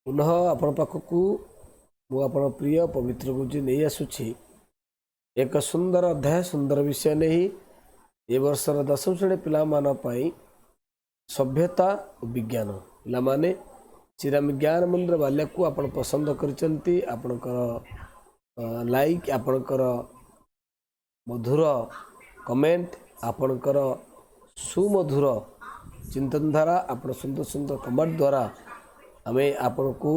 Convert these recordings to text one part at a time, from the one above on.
पुनः आपण पाखक मु आपण प्रिय पवित्र गुरुजी नहीं आसुछि एक सुंदर अध्याय सुंदर विषय नहीं ए वर्षर 10वीं श्रेणी पिला मान पई सभ्यता और विज्ञान पिला माने चिरामि ज्ञान मूल्य बाल्य को आपण पसंद करचंती आपणकर लाइक आपणकर मधुर कमेंट आपणकर सुमधुर चिंतन धारा आपण सुंदर सुंदर कमेंट द्वारा आमे आपण को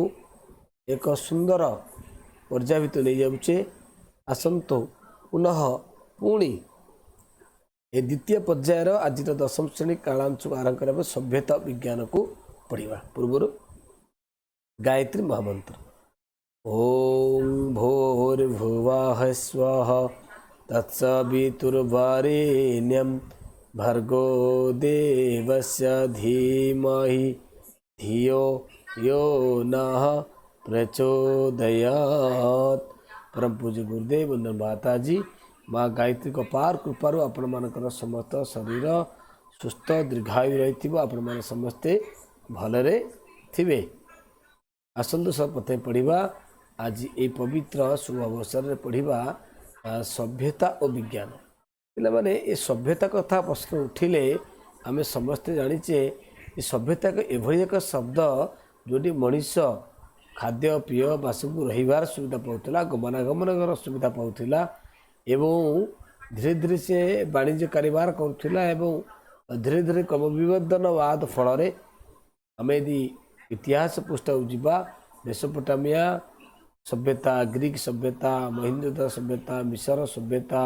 एक सुंदर पर्याय भितर नहीं जाऊे आसतु पुनः पुणी ए द्वितीय पर्यायर आज 10वीं श्रेणी कालांश आरंभ कर सभ्यता विज्ञान को पढ़ा पूर्व गायत्री महामंत्र ओं भूर्भुवः स्वः तत्सवितुर्वरेण्यं भर्गो देवस्य धीमहि धियो यो नः प्रचोदयात्। परम पूज्य गुरुदेव माता जी माँ गायत्री को पार कृपार आपण मानकर समस्त शरीर सुस्थ दीर्घायु रही आपण मैंने समस्ते भलरे थिबे। आसतु सब प्रथम पढ़ा आज ये पवित्र शुभ अवसर में पढ़ा सभ्यता और विज्ञान पे मैंने ये सभ्यता कथा प्रश्न उठिले आम समस्ते जाचे ये सभ्यता एभली एक शब्द जोटी मनीष खाद्य पेय बासक रहीबार सुविधा पाउला गमनागमन सुविधा पाउला एवं धीरे धीरे से वाणिज्य कारोबार करुला एवं धीरे धीरे क्रमविवर्धनवाद फल आम यदि इतिहास पृष्ठ जा मेसोपोटामिया सभ्यता ग्रीक सभ्यता महेंद्र सभ्यता मिसर सभ्यता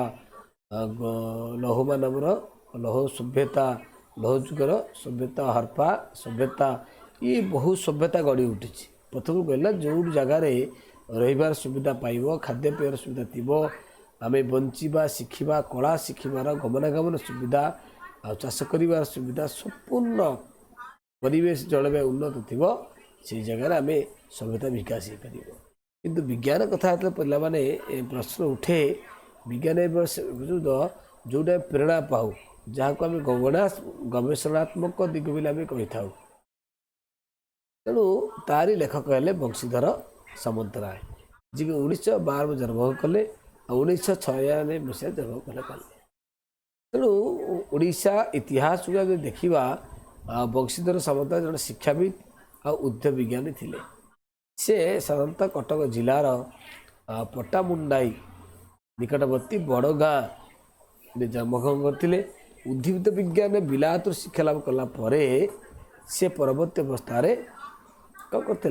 लौह मानवर लौह सभ्यता लौह जुगर सभ्यता हरप्पा सभ्यता ये बहुत सभ्यता गढ़ी उठी प्रथम कहला जो जगार रहीबार सुविधा पाइब खाद्य पेयर सुविधा थी आम बंचा शिखा कला शिखार गमनागमन सुविधा आ चाष कर सुविधा संपूर्ण परिवेश जलवायु उन्नत थी से जगार आम सभ्यता विकास हो पार किंतु विज्ञान कथा पिला माने प्रश्न उठे विज्ञान जोटा प्रेरणा पाऊ जहाँ को आम गवेषणात्मक दिग भी आम कही था तेणु तारी लेखक है बंशीधर सामंतराय जी 1912 में जन्म कले 1996 मसीहा जन्म कले तेणु ओडिशा इतिहास को देखा बंशीधर सामंतराय जन शिक्षाविद आ उद्योग विज्ञानी थिले से साधारणतः कटक जिलार पट्टामुंडाई निकटवर्ती बड़ गाँ जन्मग्रहण करते उद्भिद विज्ञान बिलात शिक्षा लाभ कला से परवर्ती अवस्था कौन करते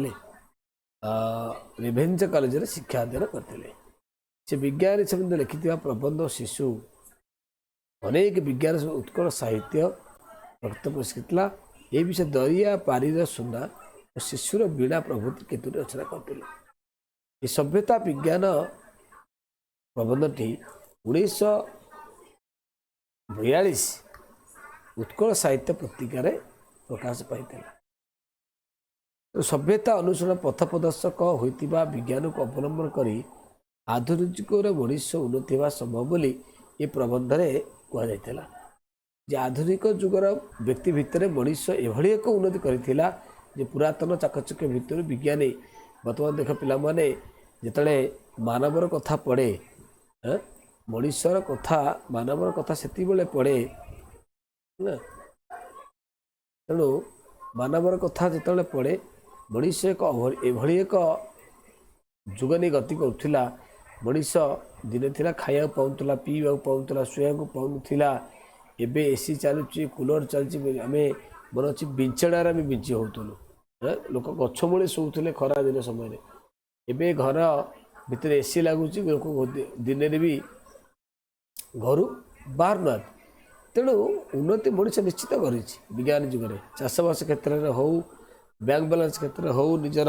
रेभेन्सा कॉलेज शिक्षा अध्ययन करते से विज्ञान संबंध लिखि प्रबंध शिशु अनेक विज्ञान उत्कल साहित्य रक्त पुरस्कृतला ये विषय दरिया पारीर सुना और शिशुर वीणा प्रभृति केतु रचना करते ये सभ्यता विज्ञान प्रबंधटी 1942 उत्कल साहित्य पत्रिकार प्रकाश पाई तो सभ्यता अनुसरण पथ प्रदर्शक होता विज्ञान को अवलंबन कर आधुनिक मनुष्य उन्नति होगा संभव बोली ये प्रबंध में कहुला जे आधुनिक जुगर व्यक्ति भितर मनुष्य एभली एक उन्नति करथिला जे पुरातन चाकचक्य भितर विज्ञानी बर्तमान देख पिला माने जिते मानवर कथा पढ़े मनुष्यर कथा मानवर कथा से पढ़े तेणु मानवर कथा जिते पढ़े मनुष्य एक एभली एक जुगनी गति करुला मनुष्य दिने थिला खाया पाऊला पीवा पाऊला शुआ पाऊला एबे एसी चलुची कूलर चलती आम मन अच्छी बिंचणार आम बिंची होलु लोक गछ मूले शोले खरा दिन समय एबे घर भितर एसी लगुच लोक दिन भी घर बाहर ना तेणु उन्नति मनुष्य निश्चित कर विज्ञान जुगे चाषबास क्षेत्र में हो बैंक बैलेंस क्षेत्र हो निजर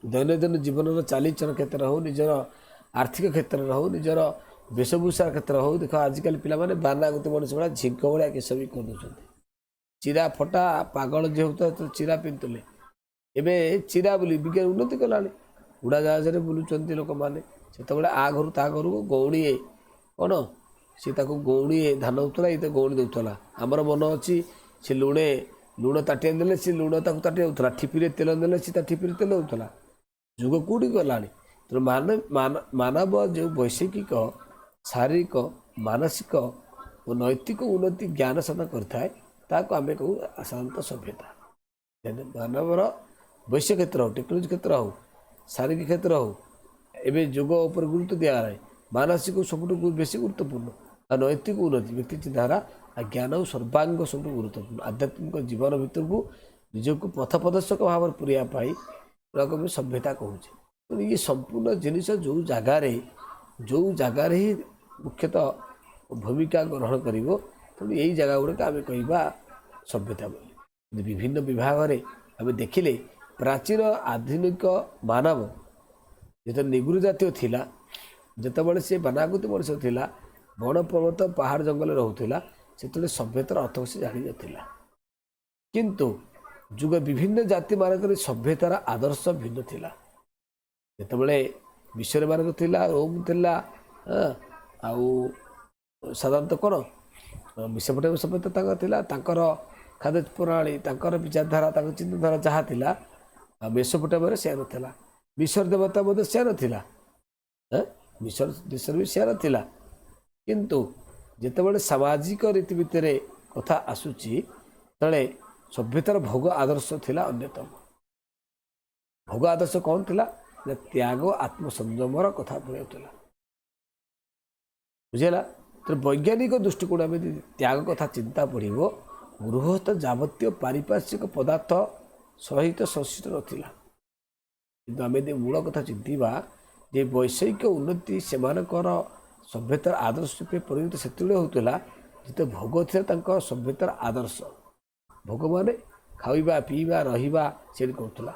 दैनंदिन जीवन चालीचलन क्षेत्र हो निजर आर्थिक क्षेत्र में हो निजर वेशभूषा क्षेत्र हो देख आजिकल पिला माने बाना गोते मनुष्य भाया झिंक भाया केस भी कर चिरा फटा पागल जी होता तो चिरा पिंधुले एबे चिरा बोली विज्ञान उन्नति कला उड़ा जहाज बुलूं लोक मैंने से आ घर ता घर को गौणीए कौन सी गौणी धान होता ये गौणी दूसरा आमर मन अच्छी से लुणे लुण ताटिए देले सी लुण ताकू ताटिए होता ठिपी तेल देले सी ठिपी तेल होता जुग कौटी गला तेणु मानव जो वैश्विक शारीरिक मानसिक और नैतिक उन्नति ज्ञान साधन करता आम कहू साधारणतः सभ्यता मानवर वैश्य क्षेत्र हो टेक्नोलोजी क्षेत्र हो शारीरिक क्षेत्र हो एवं जोग उपर गुरुत्व दिगला मानसिक सब बेस गुरुत्वपूर्ण और नैतिक उन्नति व्यक्ति चिंताधारा आ ज्ञान और सर्वांग सब गुरुत्वपूर्ण आध्यात्मिक जीवन भर को निजक पथ प्रदर्शक भाव में पूरा सभ्यता कहूँ ये संपूर्ण जिनिस जो जगार ही मुख्यतः भूमिका ग्रहण कर तेणु यही जगह गुड़ाक आम कह सभ्यता बोली विभिन्न विभाग में आम देखिले प्राचीन आधुनिक मानव जो निगुर जातीय थिला जितेबाला सी बानागुति मनुष्य थिला बण पर्वत पहाड़ जंगल रोला से सभ्यतार अर्थ से जानी ना किंतु जुग विभिन्न जाति मानक सभ्यतार आदर्श भिन्न थिला जितेबाला मिशर मानक थिला रोम थिला आउ साधारणतः कौन मेसोपोटामिया सभ्यता थिला खाद्य प्रणाली विचारधारा चिंताधारा जहाँ थिला मेसोपोटामिया से नाला मिशर देवता बोध से नाला मिशर देश भी से नाला किंतु जितेबाला सामाजिक रीति भितर कथा आसूची तले सभ्यतार भोग आदर्श थिला अन्यतम भोग आदर्श कौन थिला त्याग आत्मसंयमर कथा पड़ाऊला बुझेगा तो वैज्ञानिक दृष्टिकोण आम त्याग कथा चिंता पड़ो गृहस्थ जावतीय पारिपार्श्विक पदार्थ सहित संश्लिष्ट नाला कि आम मूल कथा चिंता जे वैषयिक उन्नति से सभ्यतार आदर्श रूपे परिणत से होता जिते भोग था सभ्यतार आदर्श भोग मान खावा पीवा रहा से कहला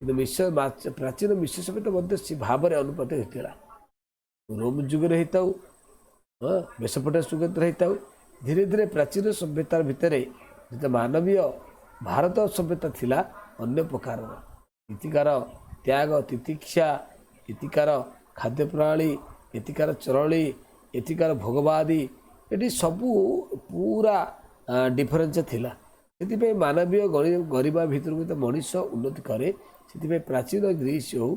कि मिश्र प्राचीन मिश्र सभ्यता से भाव में अनुपात होता रोम जुगे होता मेसोपोटामिया जुगे होता धीरे धीरे प्राचीन सभ्यतार भितर जो मानवीय भारत सभ्यता थिला अन्य प्रकार इतिकार त्याग तितिक्षा इतिकार खाद्य प्रणाली एतिकार चरणी एतिकार भोगवादी ये सबू पूरा डिफरेन्स थिला से मानवीय गरीबा भितर तो मनीष उन्नति करे से प्राचीन ग्रीस हो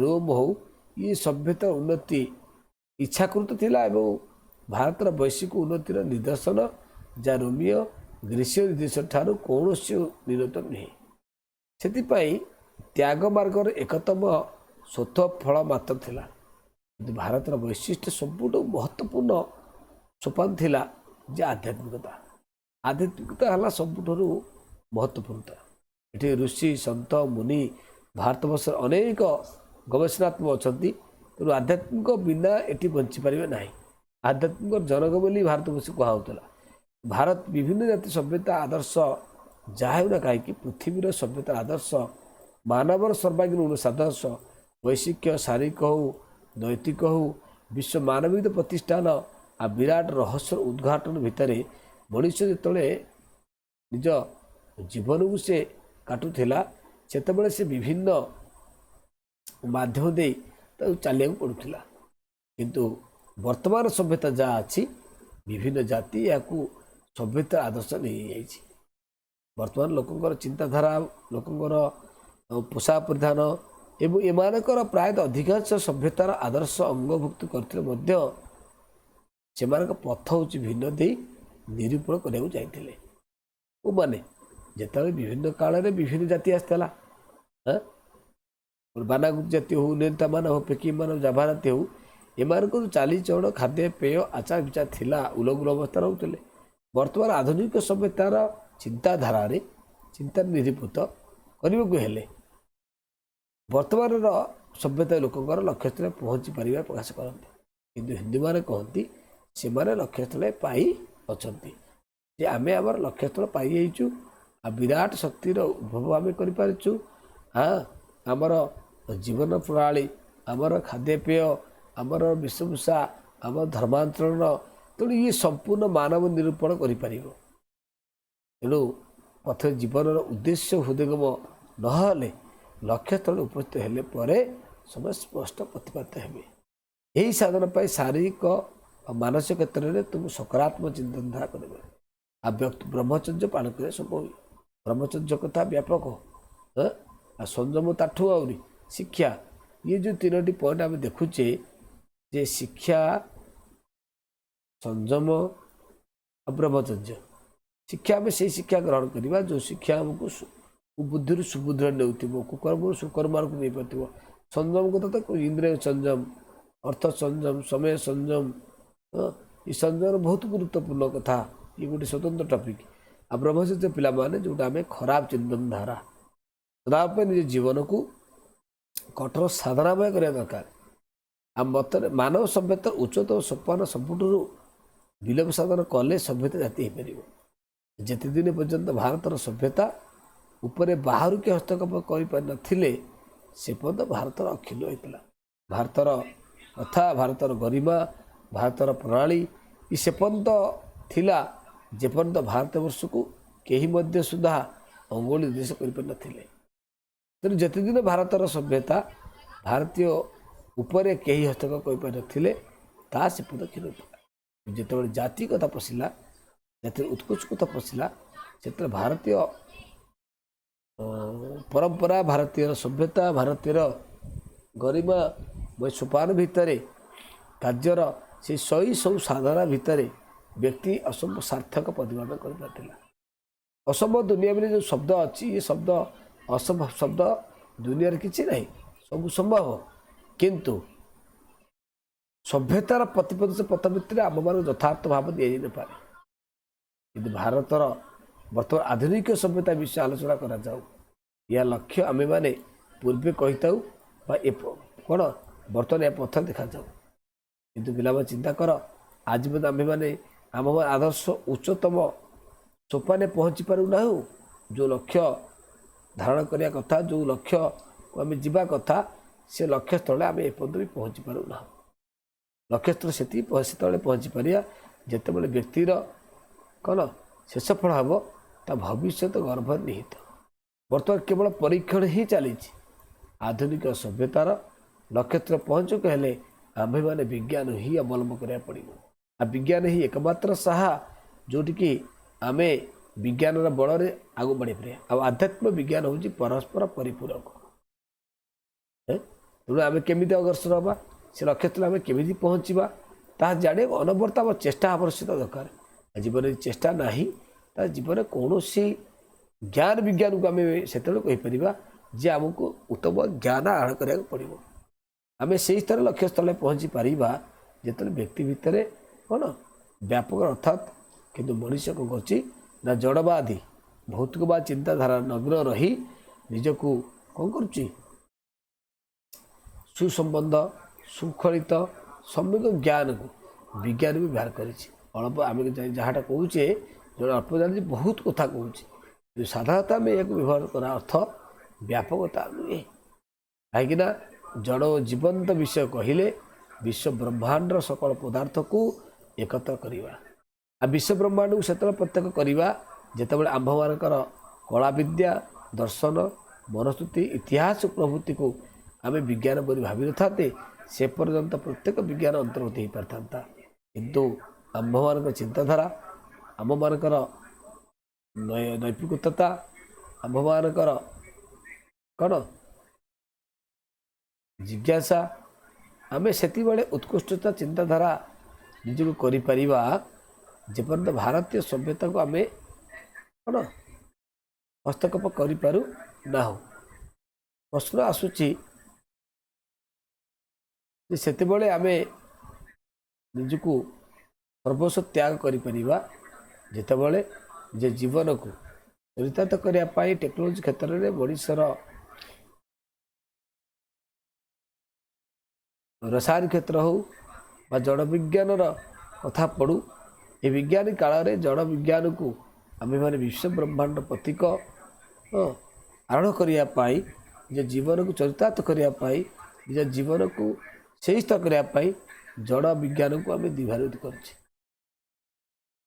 रोम हो ये सभ्यता उन्नति इच्छाकृत थिला एवं भारतर वैश्विक उन्नतिर निदर्शन जहाँ रोमीय ग्रीसीय निदर्शन ठारू कौन न्यूनतम नहीं से त्याग मार्गर एकतम स्वतः फल मात्र थिला भारतर वैशिष्ट्य सबुठ महत्वपूर्ण सोपान थिला जे आध्यात्मिकता आध्यात्मिकता है सबुठ महत्वपूर्णता ये ऋषि सन्त मुनि भारतवर्ष अनेक गवेषणात्मक अच्छा तेणु आध्यात्मिक बिना ये बंचीपारे ना आध्यात्मिक जनक बोली भारतवर्ष कहला भारत विभिन्न जाति सभ्यता आदर्श जहाँ ना कहीं पृथ्वीर सभ्यता आदर्श मानवर सर्वांगीण आदर्श वैश्विक शारीरिक हो नैतिक हो विश्व मानविक प्रतिष्ठान आ विराट रहस्य उद्घाटन भितर मनुष्य जिते निज जीवन को से काटुला से से विभिन्न माध्यम दे चलिया पड़ूला किंतु वर्तमान सभ्यता जहाँ अच्छी विभिन्न जाति या सभ्यता आदर्श नहीं जाइए वर्तमान लोकंर चिंताधारा लोकंर पोशाक परिधान एवं एमानकर प्रायत अधिकांश सभ्यतार आदर्श अंगभुक्त करते पथ हूँ भिन्न दे निरूपण करने जाते माने जिते विभिन्न काल में विभिन्न जाति आसला बानागुट जाति हो नेता मान हो पेकी मान जाभा जाति हो एम चालीचरण खाद्य पेय आचार विचार थिला उलगुल अवस्था रोते बर्तमान आधुनिक सभ्यतार चिंताधारा चिंता निरूपित करने को हेले वर्तमान सभ्यता लोकंर लक्ष्यस्थल पहुँची पार प्रकाश करते किंतु हिंदू मैंने कहती से लक्ष्यस्थल पाई अच्छा आम आम लक्ष्यस्थल पाइचु आ विराट शक्तिर उद्भव आम करूँ हाँ आमर जीवन प्रणाली आमर खाद्यपेय आमर वेशभूषा आम धर्मांतरण तेणु ये संपूर्ण मानव निरूपण कर तेणु पथ जीवन उद्देश्य हृदयगम नहले लक्ष्यस्थल उपस्थित हेले परे समय स्पष्ट प्रतिपादित हेबे यही साधन पाई शारीरिक और मानसिक क्षेत्र में तुम सकारात्मक चिंतनधारा करेंगे आ व्यक्ति ब्रह्मचर्य पालन कर संभव ब्रह्मचर्य कथा व्यापक संयम ताठू आउरी शिक्षा ये जो तीनोटी पॉइंट आम देखुचे जे शिक्षा संयम और ब्रह्मचर्य शिक्षा आम से शिक्षा ग्रहण करवा जो शिक्षा आमको बुद्धि सुबुद्ध नेउथिबो कुकर्म सुकर्म को नहीं पार्थिव संयम को तो इंद्रिय संयम अर्थ संयम समय संयम ये संयम बहुत गुरुत्वपूर्ण कथा ये गोटे स्वतंत्र टपिक आ ब्रह्मचर्य पिला माने जोटा आम खराब चिंतनधारा सदापे निज जीवन को कठोर साधनामय करने दरकार आ मत मानव सभ्यतार उच्चतम सोपान सबुठ विलोप साधन कले सभ्यता जाति हो पार जिते दिन पर्यंत भारतर सभ्यता उपरे बाहर के हस्तक्षेप कर से पर्यंत भारतर अखिल होता भारतर कथा भारतर गरिमा भारतर प्रणाली से पर्यंत थिला जेपर्यंत भारत वर्ष को कहीं मध्य सुधा अंगुली निर्देश कर तेणु जिते दिन भारतर सभ्यता भारतीय उपरे कहीं हस्तक्षेप कर पार से पर्यंत क्षीण होता जिते जाति कथा पशिला जाति उत्कृष्ट कथा पशिला से भारतीय परंपरा भारतीय सभ्यता भारतीय गरिमा सोपान भितर कार्यर से सही सब साधना भितर व्यक्ति असंभव सार्थक प्रतिपादन कर पार्थिला असंभव दुनिया में जो शब्द अच्छी ये शब्द असंभव शब्द दुनिया किसी ना सब संभव किंतु सभ्यतार प्रतिपद से पथ भितर आम मान यथार्थ भाव दि न पारे कि भारतर बर्तमान आधुनिक सभ्यता विषय आलोचना करा जाऊ या लक्ष्य आमे माने पूर्वे कही था कौन बर्तमान या पथ देखा जाऊ किंतु पिला चिंता कर आज आमे माने आम आदर्श उच्चतम सोपाने पहुँची पारूना जो लक्ष्य धारण करने कथा जो लक्ष्य को आम जीवा कथा से लक्ष्य स्थल आम एपर्यंत भी पहुँची पारूना लक्ष्य स्थल से पहुँची पारिया जिते बड़े व्यक्तिर कौन शेष फल हम ता भविष्य गर्भ निहित बर्तमान केवल परीक्षण ही चली आधुनिक सभ्यतार नक्षत्र पहुँचक हेले आम्भे माने विज्ञान ही अवलंब करा पड़ो आ विज्ञान ही एकमात्र साहा जोटि कि आमे विज्ञान बल आगू बढ़ी पारे आध्यात्म विज्ञान हूँ परस्पर परिपूरक तेणु आम केमी अग्रसर हवा से नक्षत्र आम केमी पहुँचवा ता जाने अनबरत आम चेष्टा आवश्यक दरकार जीवन चेष्टा ना ता जीवन कौन ज्ञान विज्ञान को आम से कहीपर जे आमको उत्तम ज्ञान आहरण करा पड़ो आम से स्तर लक्ष्य स्थल पहुँची पारिबा जिते व्यक्ति भितर कौन व्यापक अर्थात किंतु मनुष्य को करछि ना जड़वादी भौतिकवाद चिंताधारा नग्न रही निजको कौन करुच्ची सुसंबंध सुखलित सम्यक ज्ञान को विज्ञान भी व्यवहार कर आम जहाँटा कहे जो अल्प जानी बहुत कथा कहे साधारणतः आम एक व्यवहार करा अर्थ व्यापकता नुहे कहीं जड़ जीवंत विषय कहले विश्व ब्रह्मांड सकल पदार्थ को एकत्र करवा आ विश्व ब्रह्मांड को से प्रत्येक करवा जिते आम्भ मानकर कला विद्या दर्शन मनस्तुति इतिहास प्रभृति को आम विज्ञान पर भावी था से पर्यंत प्रत्येक विज्ञान अंतर्गत हो पार था किंतु आम्भ मान चिंताधारा आम मानकर नैतिकता आम्भ मानकर कौन जिज्ञासा आम से उत्कृष्टता चिंताधारा निजक करिपरिबा जेपर्यंत भारतीय सभ्यता को आम कौन हस्तक्षेप करूँ ना प्रश्न आसूची से आम निजको सर्वस्व त्याग करिपरिबा जितेबाला जे जीवन को चरितार्थ करने टेक्नोलोजी क्षेत्र में मनुष्यर रसायन क्षेत्र हो बा जड़ विज्ञान कथा पढ़ू ये विज्ञान काल में जड़ विज्ञान को आम मैंने विश्व ब्रह्मांड प्रतीक आरम्भ करने निज जीवन को चरितार्थ करने निज जीवन को से स्तर करने जड़ विज्ञान को आम दिभारित कर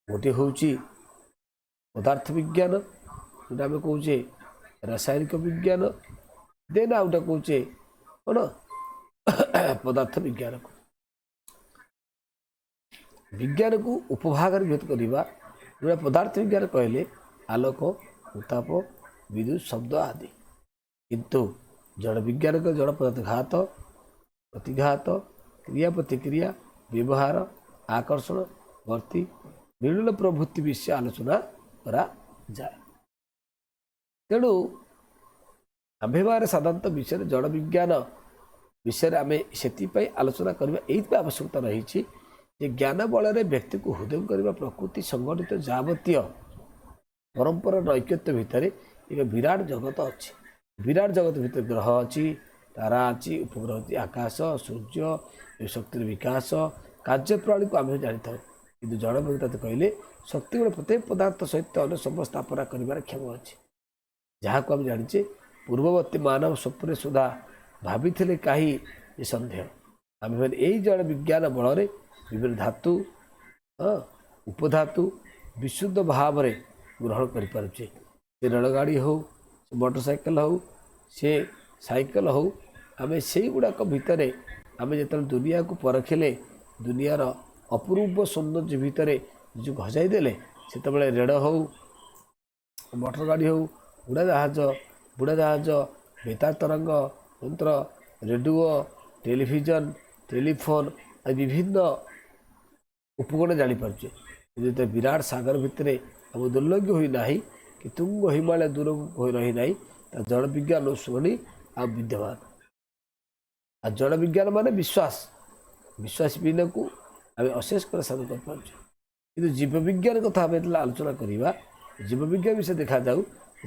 गोटे हूँ पदार्थ विज्ञान जोटा आम कहे रासायनिक विज्ञान देन आउटा कहे कौन पदार्थ विज्ञान को विज्ञान को उपभाग विभेद करवा जोड़ा पदार्थ विज्ञान कहले आलोक उताप विद्युत शब्द आदि। किंतु जड़ विज्ञान का जड़ पदार्थ घात प्रतिघात क्रिया प्रतिक्रिया व्यवहार आकर्षण वर्ती विरल प्रभृति विषय आलोचना करा जाए। तेणु आम्भेबार साधारणतः विषय जड़ विज्ञान विषय आम से आलोचना करवा ये आवश्यकता रही जे ज्ञान बल व्यक्ति को हृदय करने प्रकृति संगठित जावतीय परंपरा ऐक्यत्व भितर एक विराट जगत अच्छी। विराट जगत भितर ग्रह अच्छी तारा अच्छी उपग्रह अच्छी आकाश सूर्य शक्तिर विकास कार्यप्रणाली को आम जानी था कि जड़ विज्ञान कहले शक्ति गुण प्रत्येक पदार्थ सहित अन्य सब स्थापना कर क्षम अच्छी जहाँ को आम जाचे पूर्ववर्ती मानव स्वप्न सुधा भाभी कहीं सन्देह आम यही जड़ विज्ञान बल विभिन्न धातु उपधातु विशुद्ध भाव में ग्रहण करें रेलगाड़ी हो मोटरसाइकेल हो से साइकेल हो आम से गुड़ाक भितर आम जो दुनिया को परखिले दुनियार अपूर्व सौंदर्य भितर जो घजाई देले से रेल हो मोटर गाड़ी हो बुड़ाजाहाज बेतार तरंग यंत्र रेडियो टेलीविजन टेलीफोन आदि विभिन्न उपकरण जापारे जो विराट सागर भितर आम दुर्लभ होना कि तुंग हिमालय दूर हो रही ना जड़ विज्ञान शुणी आ विद्यमान आ जड़ विज्ञान मान विश्वास विश्वास बिना को आम अशेष कर साधन कर पार्छ कि जीव विज्ञान कथा आम आलोचना करवा जीव विज्ञान विषय देखा जाऊ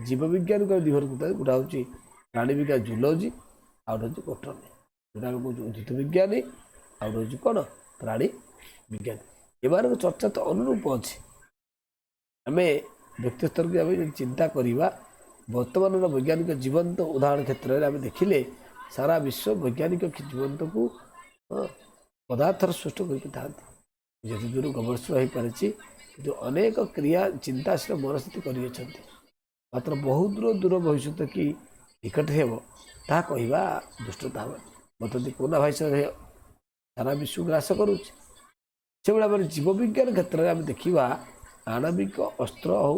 जीव विज्ञान को दिहर गोटा हूँ प्राणी विज्ञान जूलॉजी आउ हूँ बोटनी जोटा कौन उद्भिद विज्ञानी आउ हूँ कौन प्राणी विज्ञान एम चर्चा तो अनुरूप अच्छे आम व्यक्ति स्तर को आम चिंता करवा बर्तमान वैज्ञानिक जीवंत उदाहरण क्षेत्र में आम देखिले सारा विश्व वैज्ञानिक जीवंत को पदार्थर सृष्टि करते जिते दूर गवेषणा हो पारे कि अनेक क्रिया चिंताशील मनस्थिति कर मात्र बहुत दूर दूर भविष्य कि निकट ता कहवा दुष्टता मतलब कोरोना भाइरस सारा विश्व ग्रास करुच्चे से भाव जीव विज्ञान क्षेत्र में आम देखा आणविक अस्त्र हो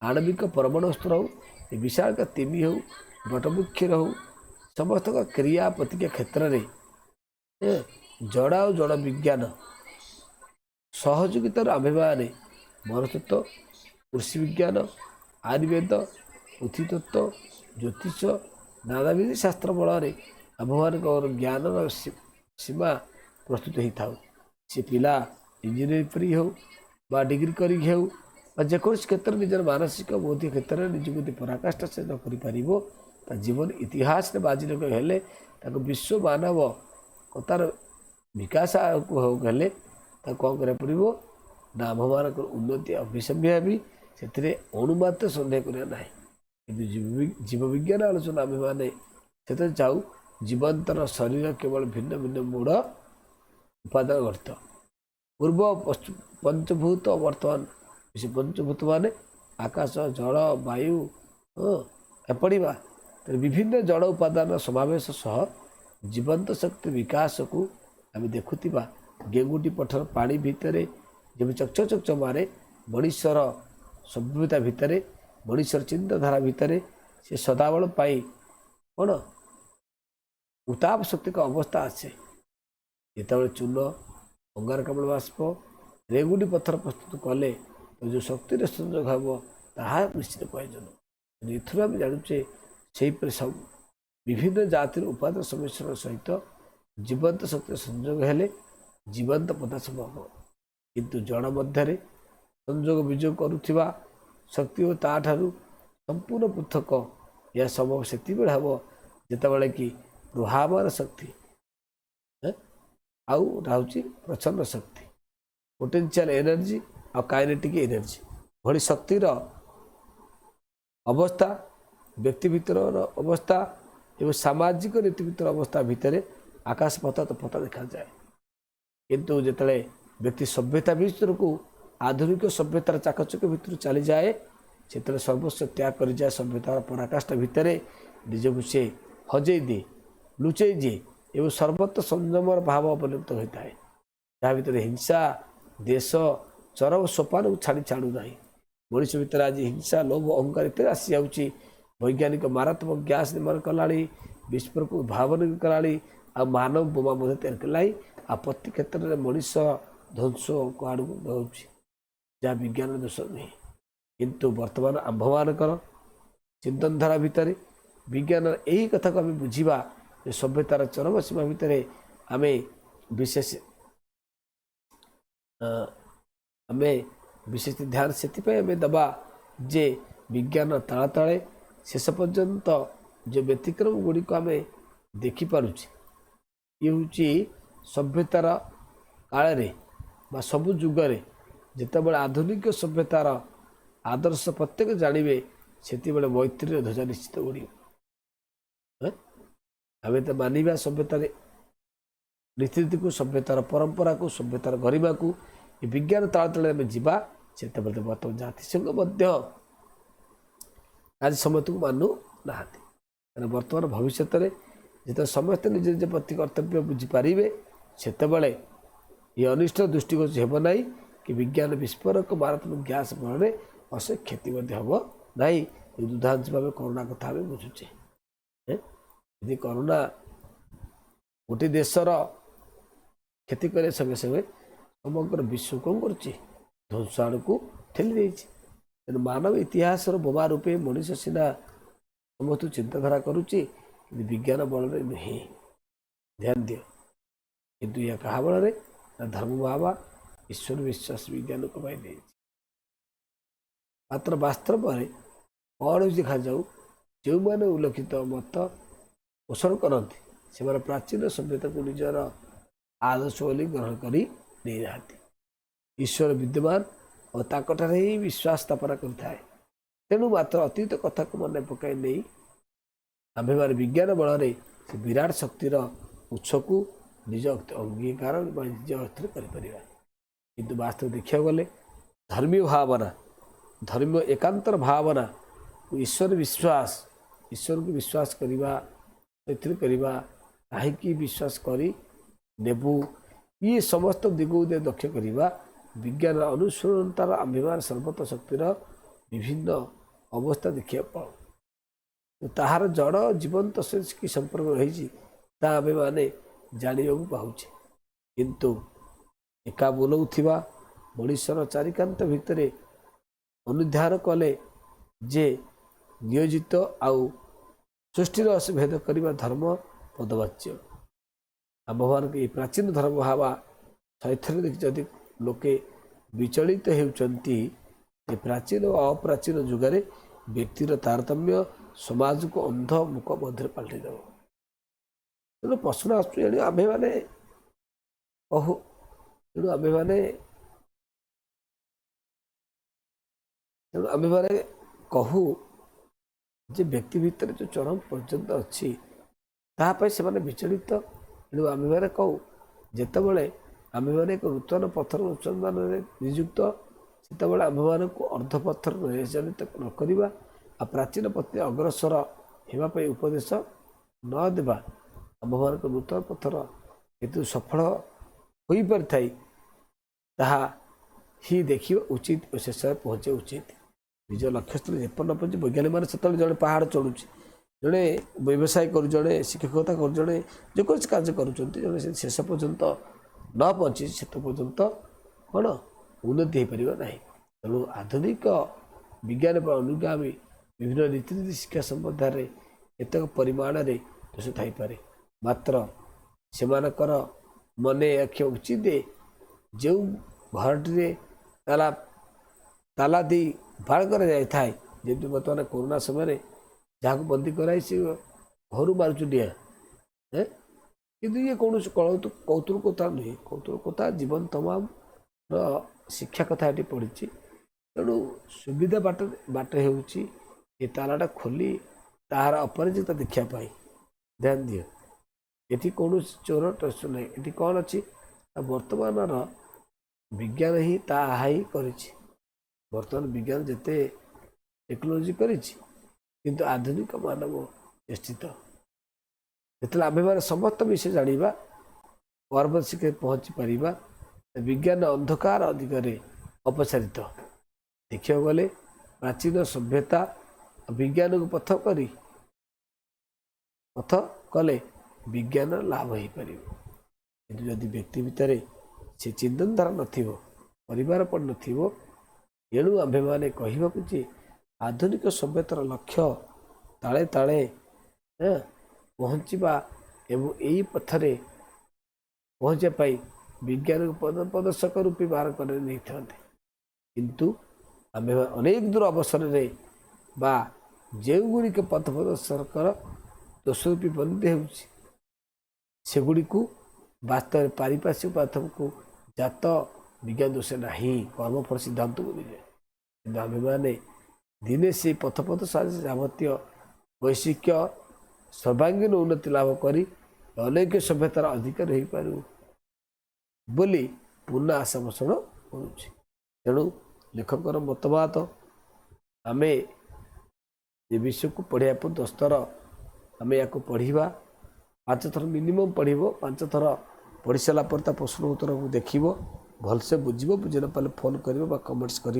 आणविक परमाणु अस्त्र हो विशाल का तिमी हो बटवृक्ष हो समस्त क्रिया प्रतिक्रिया क्षेत्र में जड़ और जड़ विज्ञान सहयोगितार आम्भेमान मनस्तत्व कृषि विज्ञान आयुर्वेद पृथ्वीतत्व ज्योतिष नानाविधि शास्त्र बल आम्भमान ज्ञान सीमा प्रस्तुत होता हो सी पिला इंजीनियर परी हो बा डिग्री करी हो जेकोसी क्षेत्र निजर मानसिक बौद्धिक क्षेत्र में निजी पराकाष्ठा से कर जीवन इतिहास में बाजी लगे हेले विश्व मानव कतार विकास हेले कौन करा पड़ो ना आममान उन्नति अभिसंभ्या भी से अणुमात्र सन्देह करना कि जीव विज्ञान आलोचना आम मैंने से चाहू जीवंतर शरीर केवल भिन्न भिन्न मूढ़ उपादान गठित पूर्व पंचभूत वर्तमान पंचभूत मान आकाश जल वायु पढ़ा विभिन्न जड़ उपादान समावेश सह जीवंत शक्ति विकास को आम देखुवा गेंगुटी पठर पानी भितर जब चक्च चक्च मारे मनुष्यर सभ्यता भितर मनुष्यर चिंताधारा भितर से सदाबल पाई कौन उताप शक्ति का अवस्था आसे जिते चून अंगारकाम्ल बाष्प रेंगुटी पत्थर प्रस्तुत कले तो जो शक्ति संयोग हम ताहा निश्चित प्रयोजन एथुर आम जानुचे से सब विभिन्न जातिर उपादान समिश्रण सहित जीवंत शक्ति संयोग हेले जीवंत पदार्थ संभव किंतु जड़ मध्य संयोग विजोग करुवा शक्ति और ताठारु संपूर्ण पृथक यह संभव से हम जिते कि प्रभावर शक्ति आउ हूँ प्रचंड शक्ति पोटेंशियल एनर्जी और काइनेटिक एनर्जी भली शक्तिर अवस्था व्यक्ति भितर अवस्था एवं सामाजिक नीति भितर अवस्था भितर आकाश पता तो पता देखा जाए किंतु जिते व्यक्ति सभ्यता भीतर को आधुनिक सभ्यतार चाकचक भितर चली जाए से सर्वस्व त्याग कर जाए सभ्यतार पराकाष्ठा भितर निजक से हजई दे लुचई दिए एवं सर्वत्र संयमर भाव अवलंबित होता है जहाँ भितर हिंसा देश चरम सोपान को छाड़ी छाड़ू ना मनीष भितर आज हिंसा लोभ अहंकार इत्यादि आसी जाऊँगी वैज्ञानिक मारात्मक गैस निर्माण कला विस्फोरक उद्भावन कला आ मानव बोमा तैयार कला आ प्रति क्षेत्र में मनीष ध्वंस आड़ दौर जहाँ विज्ञान दोष नुहे किंतु वर्तमान आंभ मानकर चिंतन धारा भितर विज्ञान यही कथा को आम बुझा सभ्यतार चरम सीमा भितर आम विशेष आम विशेष ध्यान से आम दबा जे विज्ञान ताला तले शेष पर्यंत जो व्यतिक्रम गुड़िक आम देखिपुचे ये हूँ सभ्यतार काल सबु जुगरे जितेबाला आधुनिक सभ्यतार आदर्श प्रत्येक जानवे से मैत्री ध्वजा निश्चित उड़ आम तो मानवा सभ्यतार रीतिनीति को सभ्यतार परंपरा को सभ्यतार गरिमा को विज्ञान ताल तले आम जा से बर्तमान जातिसंघ आज समस्त को मानु ना बर्तमान भविष्य में जिते समस्ते निज निज प्रति कर्तव्य बुझीपारे से ये अनिष्ट दृष्टिगोचर हेब ना कि विज्ञान विस्फोरक मारात्मक गैस बल अशेष क्षति हम ना दुधांश भाव करोना कथा आम बुझुचे यदि करोना गोटे देशर क्षति करे संगे संगे समग्र विश्व कौन कर ध्वंस आड़ को ठेली तेणु मानव इतिहास बोमा रूपे मनीष सीना समस्त चिंताधारा करुच्ची विज्ञान बल नुहे ध्यान दियो किंतु यह कहा बल धर्म भावा ईश्वर विश्वास विज्ञान को पाई मात्र वास्तव में कौन देखा जाऊ जो मैंने उल्लेखित मत पोषण करते से प्राचीन सभ्यता को निजर आदर्श बोली ग्रहण करी नहीं जाती ईश्वर विद्यमान और ताकठार ही विश्वास स्थापना करता है तेणु मात्र अतीत कथा को मन पकाई नहीं आम्भे माने विज्ञान बल से विराट शक्तिर उत्स को निज अंगीकार निज हस्तर कर वास्तव देखा गले धर्मीय भावना धर्म एकांतर भावना ईश्वर विश्वास ईश्वर को विश्वास करवा कहीं विश्वास करी नेबू ये समस्त दिग दक्ष करवा विज्ञान अनुसरण तार आंभिमान सर्वत शक्तिर विभिन्न अवस्था देखा पाऊ ताहार जड़ जीवंत से कि संपर्क रही आमे माने जाना पाचे किंतु एका बोलौथिबा मनुष्यर चारिकांत भितर अनुध्यान कले जे नियोजित आउ सृष्टिर भेद करने धर्म पदवाच्य आम्भमान ये प्राचीन धर्म भावा शैथर जदि लोके विचलित होती प्राचीन और अप्राचीन जुगरे व्यक्तिर तारतम्य समाज को अंध मुख मध्य पलटिदेव तेणु प्रश्न आसमें आम्भे मैंने कहू तेणु आम्भे मैंने कहू जे व्यक्ति भितर जो चरम पर्यंत अच्छी तापाई से विचलित तेणु आम्भे मैंने कहू जितेबाला आम्भे मैंने एक नूतन पथर अनुसंधान नियुक्त से आम्भे को अर्धपथर निर्जनित न करवा आ प्राचीन पत्नी अग्रसर होगापी उपदेश न देवा आम्भमान नूतन पथर हेतु सफल हो पारि थाई ताहा ही देखिए उचित और शेष पहुँचे उचित निज लक्ष्यस्थल जेपन पहुँचे वैज्ञानिक मैंने से जड़े पहाड़ चढ़ुचे जड़े व्यवसाय कर जड़े शिक्षकता कर जड़े जेको कार्य कर शेष पर्यंत न पहुँची से पर्यंत कौन उन्नति हो पार ना तेणु आधुनिक विज्ञान पर अनुगामी विभिन्न रीतिनीति शिक्षा संबंध में एतक परिमाण में दोष थाईपे मात्र से मने रखा उचित जो घरटे ताला ताला दी बाड़ कर जाए जमी बर्तमान कोरोना समय जहाँ को बंदी कराई सी घर मार्च डिया किंतु ये कौन कौतुकता नुहे कौतुकता जीवन तमाम शिक्षा कथा ये पढ़ी तेणु सुविधा बाट ये तालाटा खोली तार अपराजिता देखापी ध्यान दियो ये कौन चोर टस ना ये कौन अच्छी बर्तमान विज्ञान ही ताही बर्तमान विज्ञान जिते टेक्नोलोजी किंतु आधुनिक मानव निश्चित जो आम मैंने समस्त विषय जाना पर्वत शिखर पहुँची पार विज्ञान अंधकार अधिक अपसारित देखा गले प्राचीन सभ्यता विज्ञान को पथ कले विज्ञान लाभ हो पार कि जदि व्यक्ति भितर से चिंतनधारा नरिवार पड़ एणु आम्भे मैंने कह आधुनिक सभ्यतार लक्ष्य ताले ताले पहुँचवा एवं यही पथरे पहुँचापी विज्ञान प्रदर्शक रूपी बाहर कर नहीं था किंतु आम अनेक दूर अवसर में बा जो गुड़िक पथ प्रदर्शकर दोष रूपी बंदित होगुड़ी वास्तव पारिपार्श्विक पथ को जात विज्ञान दोष ना कर्मफल सिद्धांत को जाए कि आम मैंने दिने से पथ प्रदर्शन जावतीय वैश्विक सर्वांगीन उन्नति लाभ कर अनेक सभ्यतार अधिकार हो पारू बोली पुनः आशा पोषण करुच्ची। तेणु लेखकर मतवाद आम ये विषय को पढ़ाया पर 10 थर आम या पढ़ा 5 थर मिनिमम पढ़ 5 थर पढ़ सारा पर प्रश्न उत्तर को देख भलसे बुझ बुझे न पाले फोन कर कमेंट्स कर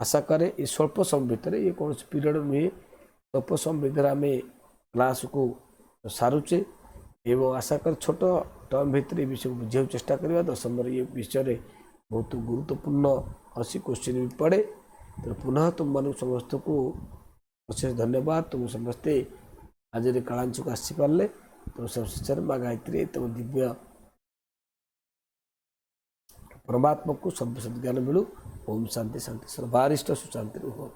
आशा करे ये स्वल्प समय भितर ये कौन पीरियड नुहे स्वल्प समय भितर आम क्लास को सारुचे एवं आशा कर छोट टर्म भितर ये विषय को बुझे चेष्टा करवा 10th ये विषय बहुत गुरुत्वपूर्ण अच्छी क्वेश्चन भी पड़े तो पुनः तुम मान समस्त को अशेष धन्यवाद। तुम समस्ते आज कालांशु आसी पारे तुम सब माँ गायत्री तुम दिव्य परमात्मा को सब ज्ञान मिलू। ओम शांति शांति सर्वारिष्ट सुशांति हो।